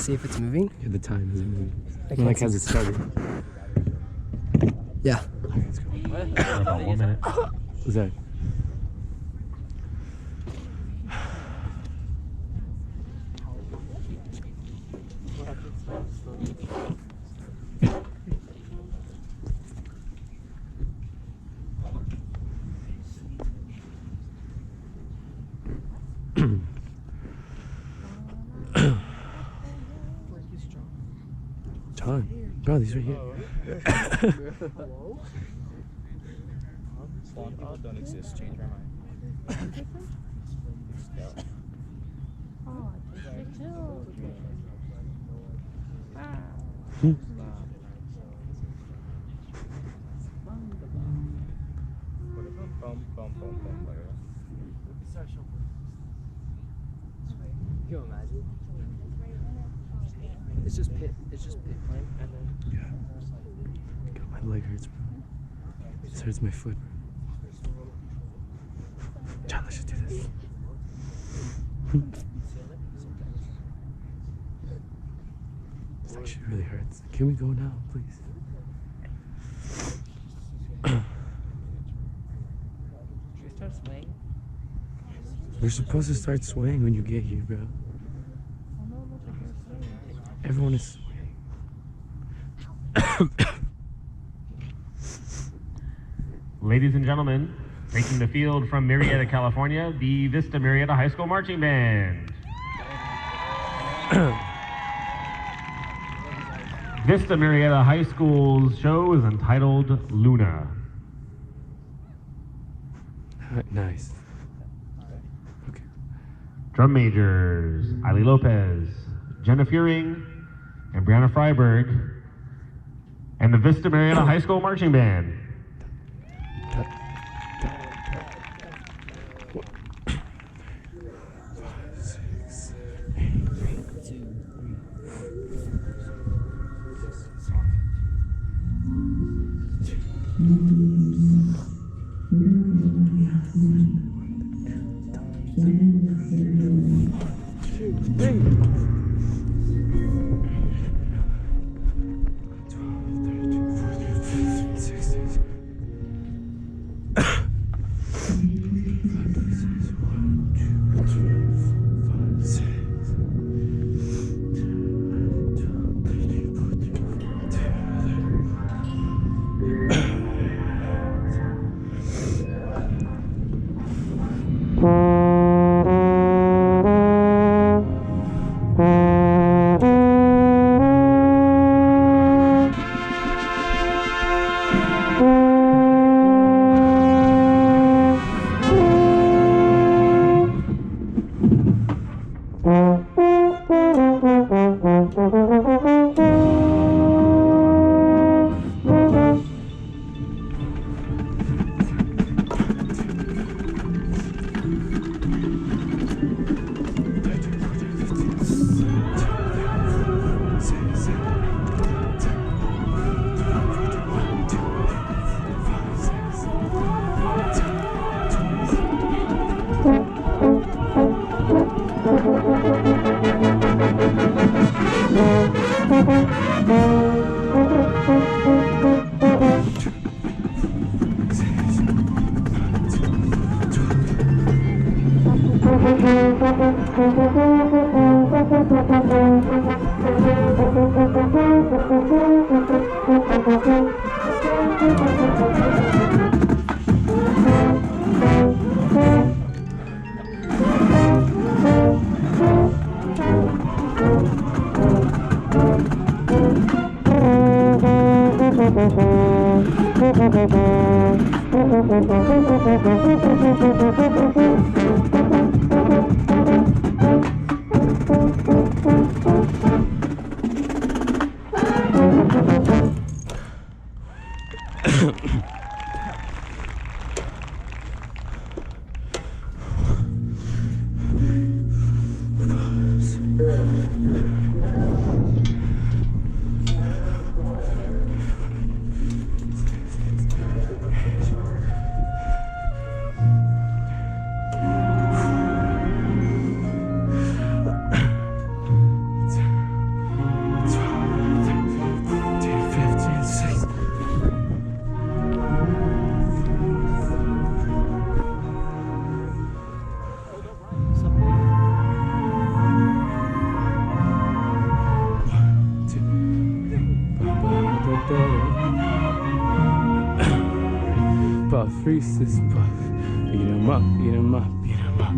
see if it's moving? Yeah, the time isn't moving. Like, has it started? Yeah. Okay, let's go. About 1 minute. What's that? John, bro, he's right here. Hello? Don't exist. Change my mind. Oh, just the children. Can you imagine? It's just pit playing, and then God, my leg hurts, bro. This hurts my foot, bro. John, let's just do this. This actually really hurts. Can we go now, please? should we start swaying? We're supposed to start swaying when you get here, bro. Everyone is swaying. Ladies and gentlemen, taking the field from Murrieta, California, the Vista Murrieta High School Marching Band. Vista Murrieta High School's show is entitled Luna. Nice. Okay. Drum majors, Eily Lopez, Jenna Fearing, and Brianna Freiberg, and the Vista Murrieta High School Marching Band. Reese's Puff. Eat 'em up, eat 'em up, eat 'em up.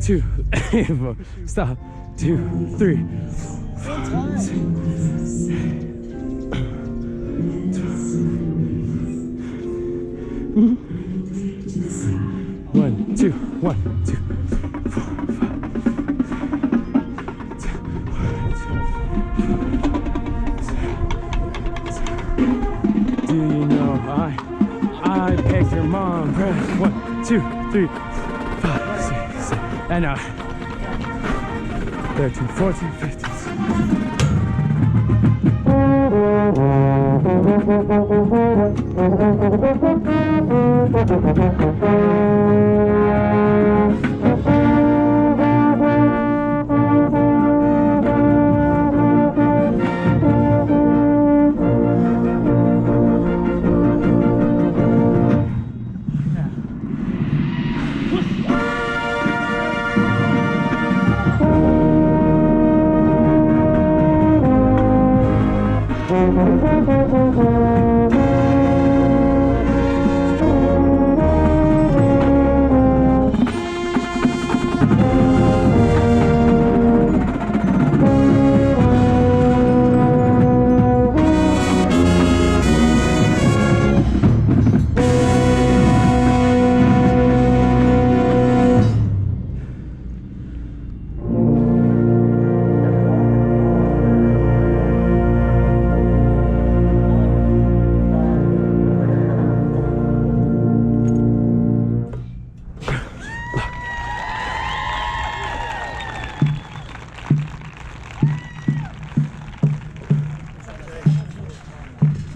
Two, four, stop, 2, 3. 1, 2, 1, 2, 4, 5. Do you know I pegged your mom? Press 1, 2, 3, 5, 6, 7, and 13, 14, 15.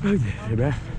Okay, back.